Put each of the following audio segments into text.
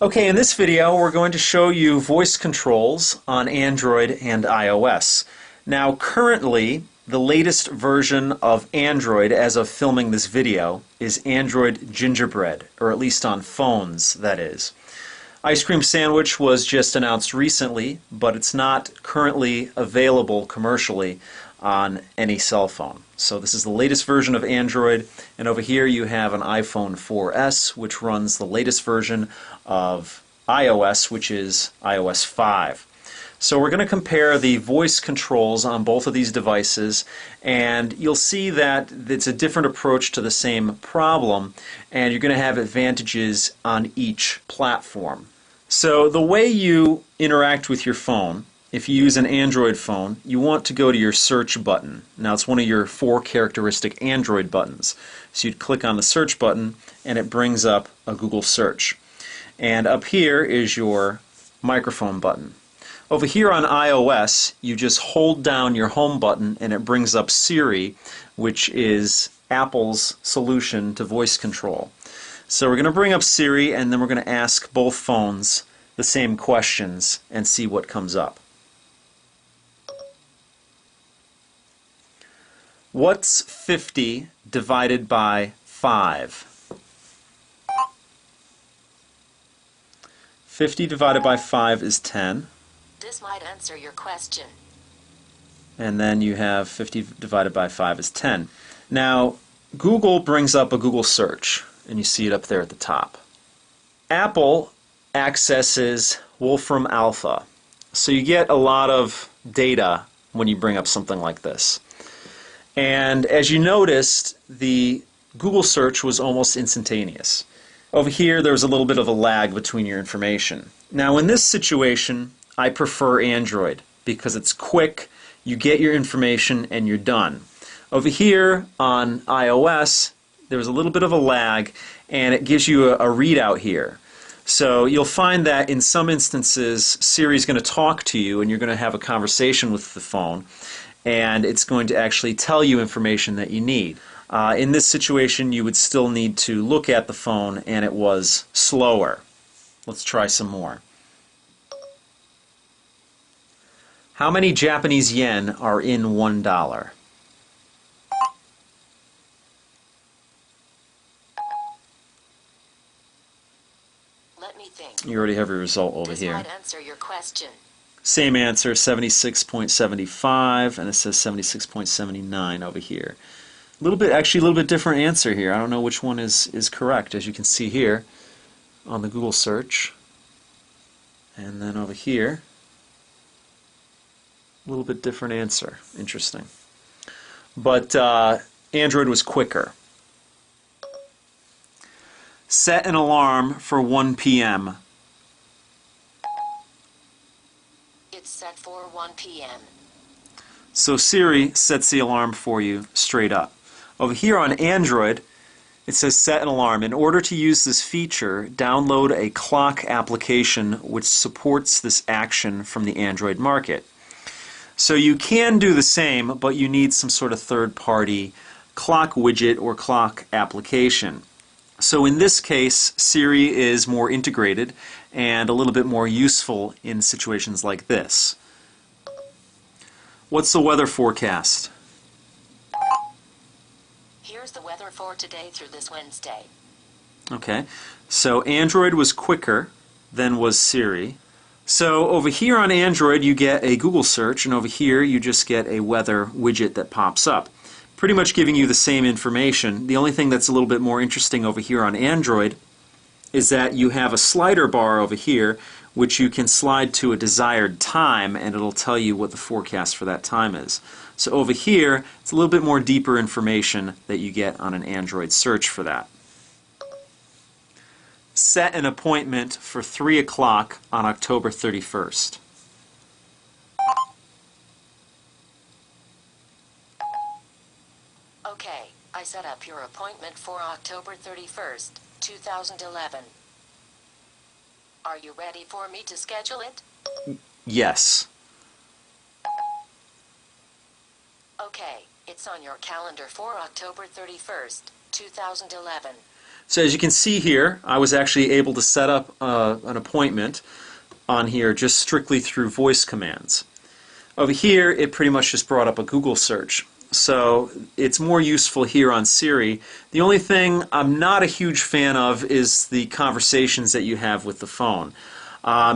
Okay, in this video we're going to show you voice controls on Android and iOS. Now currently the latest version of Android as of filming this video is Android Gingerbread, or at least on phones, that is. Ice Cream Sandwich was just announced recently, but it's not currently available commercially on any cell phone. So this is the latest version of Android, and over here you have an iPhone 4S, which runs the latest version of iOS, which is iOS 5. So we're going to compare the voice controls on both of these devices, and you'll see that it's a different approach to the same problem, and you're going to have advantages on each platform. So the way you interact with your phone, if you use an Android phone, you want to go to your search button. Now it's one of your 4 characteristic Android buttons. So you'd click on the search button and it brings up a Google search. And up here is your microphone button. Over here on iOS, you just hold down your home button and it brings up Siri, which is Apple's solution to voice control. So we're going to bring up Siri and then we're going to ask both phones the same questions and see what comes up. What's 50 divided by 5? 50 divided by 5 is 10. This might answer your question. And then you have 50 divided by 5 is 10. Now, Google brings up a Google search, and you see it up there at the top. Apple accesses Wolfram Alpha. So you get a lot of data when you bring up something like this. And as you noticed, the Google search was almost instantaneous. Over here, there was a little bit of a lag between your information. Now, in this situation, I prefer Android because it's quick, you get your information, and you're done. Over here on iOS, there was a little bit of a lag, and it gives you a readout here. So you'll find that in some instances, Siri's going to talk to you, and you're going to have a conversation with the phone, and it's going to actually tell you information that you need. In this situation, you would still need to look at the phone, and it was slower. Let's try some more. How many Japanese yen are in $1? Let me think. You already have your result over here. This might answer your question. Same answer, 76.75, and it says 76.79 over here. Actually a little bit different answer here. I don't know which one is correct, as you can see here on the Google search. And then over here, a little bit different answer. Interesting. But Android was quicker. Set an alarm for 1 p.m. It's set for 1 p.m. So Siri sets the alarm for you straight up. Over here on Android, it says set an alarm. In order to use this feature, download a clock application which supports this action from the Android market. So you can do the same, but you need some sort of third-party clock widget or clock application. So in this case, Siri is more integrated and a little bit more useful in situations like this. What's the weather forecast? Here's the weather for today through this Wednesday. Okay, so Android was quicker than was Siri. So over here on Android you get a Google search, and over here you just get a weather widget that pops up, pretty much giving you the same information. The only thing that's a little bit more interesting over here on Android is that you have a slider bar over here which you can slide to a desired time, and it'll tell you what the forecast for that time is. So over here, it's a little bit more deeper information that you get on an Android search for that. Set an appointment for 3 o'clock on October 31st. Okay, I set up your appointment for October 31st, 2011. Are you ready for me to schedule it? Yes. Okay, it's on your calendar for October 31st, 2011. So as you can see here, I was actually able to set up an appointment on here just strictly through voice commands. Over here, it pretty much just brought up a Google search. So it's more useful here on Siri. The only thing I'm not a huge fan of is the conversations that you have with the phone.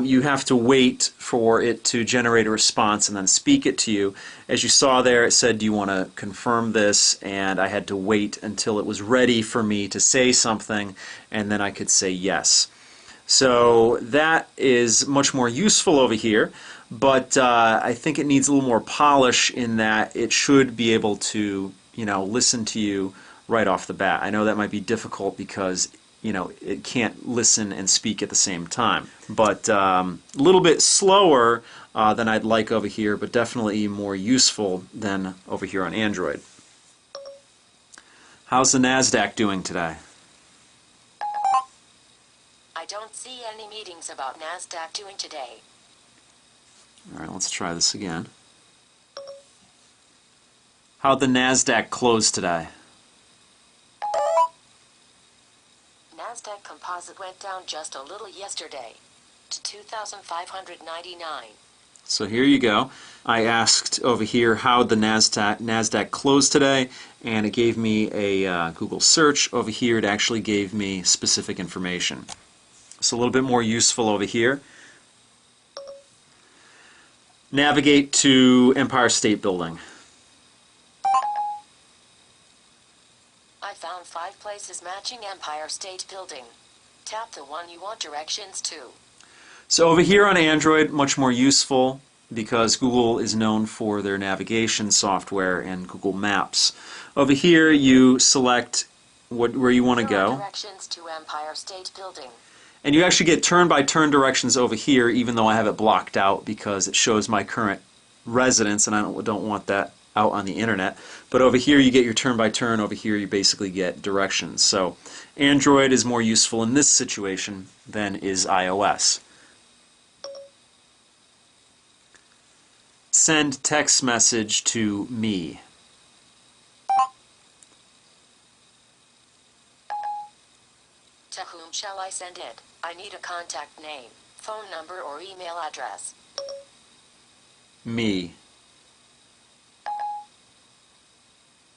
You have to wait for it to generate a response and then speak it to you. As you saw there, it said, do you want to confirm this? And I had to wait until it was ready for me to say something, and then I could say yes. So that is much more useful over here, but I think it needs a little more polish in that it should be able to, listen to you right off the bat. I know that might be difficult because it can't listen and speak at the same time. But a little bit slower than I'd like over here, but definitely more useful than over here on Android. How's the NASDAQ doing today? I don't see any meetings about NASDAQ doing today. All right, let's try this again. How'd the NASDAQ close today? NASDAQ Composite went down just a little yesterday to 2,599. So here you go. I asked over here how the NASDAQ closed today, and it gave me a Google search. Over here it actually gave me specific information. So a little bit more useful over here. Navigate to Empire State Building. I found 5 places matching Empire State Building. Tap the one you want directions to. So over here on Android, much more useful because Google is known for their navigation software and Google Maps. Over here you select where you want to go. Directions to Empire State Building. And you actually get turn-by-turn directions over here, even though I have it blocked out because it shows my current residence, and I don't want that out on the internet. But over here you get your turn-by-turn. Over here you basically get directions. So Android is more useful in this situation than is iOS. Send text message to me. To whom shall I send it? I need a contact name, phone number, or email address. Me.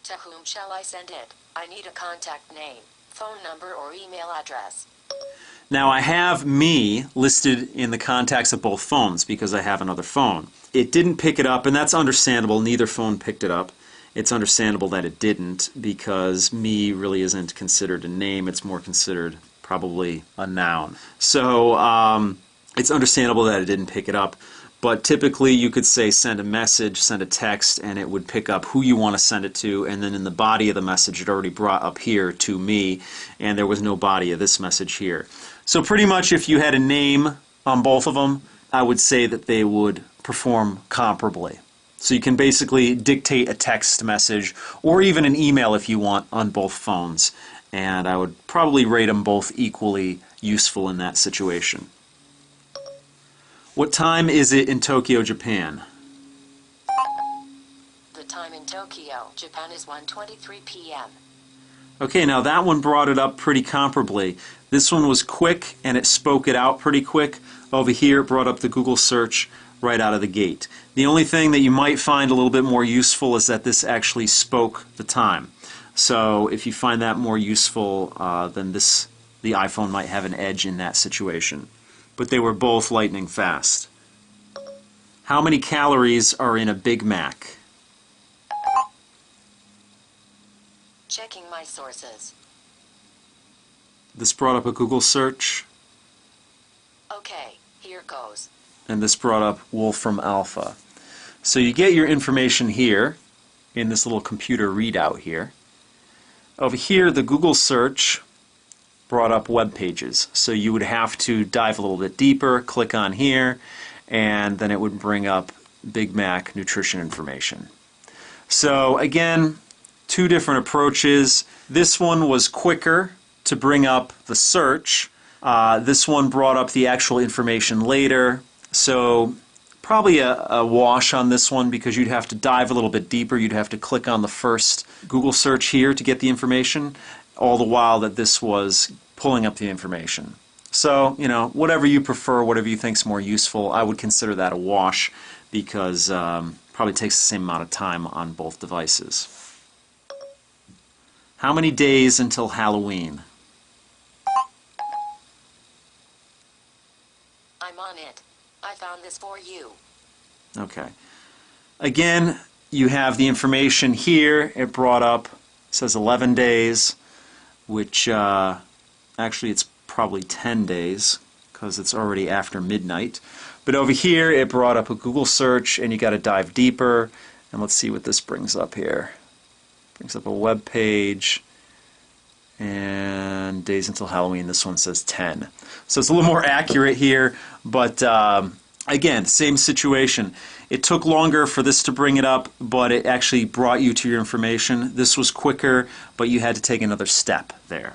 To whom shall I send it? I need a contact name, phone number, or email address. Now I have me listed in the contacts of both phones because I have another phone. It didn't pick it up, and that's understandable. Neither phone picked it up. It's understandable that it didn't because me really isn't considered a name. It's more considered probably a noun. So it's understandable that it didn't pick it up. But typically you could say send a message, send a text, and it would pick up who you want to send it to, and then in the body of the message it already brought up here to me, and there was no body of this message here. So pretty much if you had a name on both of them, I would say that they would perform comparably. So you can basically dictate a text message or even an email if you want on both phones, and I would probably rate them both equally useful in that situation. What time is it in Tokyo, Japan? The time in Tokyo, Japan is 1:23 p.m. Okay, now that one brought it up pretty comparably. This one was quick and it spoke it out pretty quick. Over here it brought up the Google search right out of the gate. The only thing that you might find a little bit more useful is that this actually spoke the time. So if you find that more useful, then the iPhone might have an edge in that situation. But they were both lightning fast. How many calories are in a Big Mac? Checking my sources. This brought up a Google search, Okay, here goes. and this brought up Wolfram Alpha. So you get your information here in this little computer readout here. Over here, the Google search brought up web pages. So you would have to dive a little bit deeper, click on here, and then it would bring up Big Mac nutrition information. So again, two different approaches. This one was quicker to bring up the search. This one brought up the actual information later. So probably a wash on this one because you'd have to dive a little bit deeper. You'd have to click on the first Google search here to get the information. all the while that this was pulling up the information. So, you know, whatever you prefer, whatever you think's more useful, I would consider that a wash because probably takes the same amount of time on both devices. How many days until Halloween? I'm on it. I found this for you. Okay. Again, you have the information here. It brought up, it says 11 days, which actually it's probably 10 days because it's already after midnight. But over here it brought up a Google search, and you got to dive deeper. And let's see what this brings up here. Brings up a web page, and days until Halloween. This one says 10. So it's a little more accurate here, but again, same situation. It took longer for this to bring it up, but it actually brought you to your information. This was quicker, but you had to take another step there.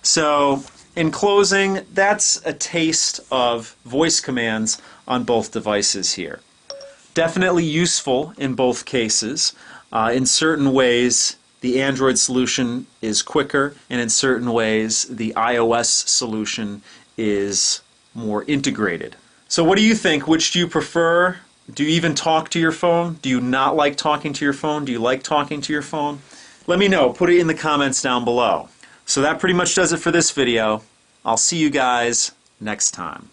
So in closing, that's a taste of voice commands on both devices here. Definitely useful in both cases. In certain ways, the Android solution is quicker, and in certain ways, the iOS solution is more integrated. So what do you think? Which do you prefer? Do you even talk to your phone? Do you not like talking to your phone? Do you like talking to your phone? Let me know. Put it in the comments down below. So that pretty much does it for this video. I'll see you guys next time.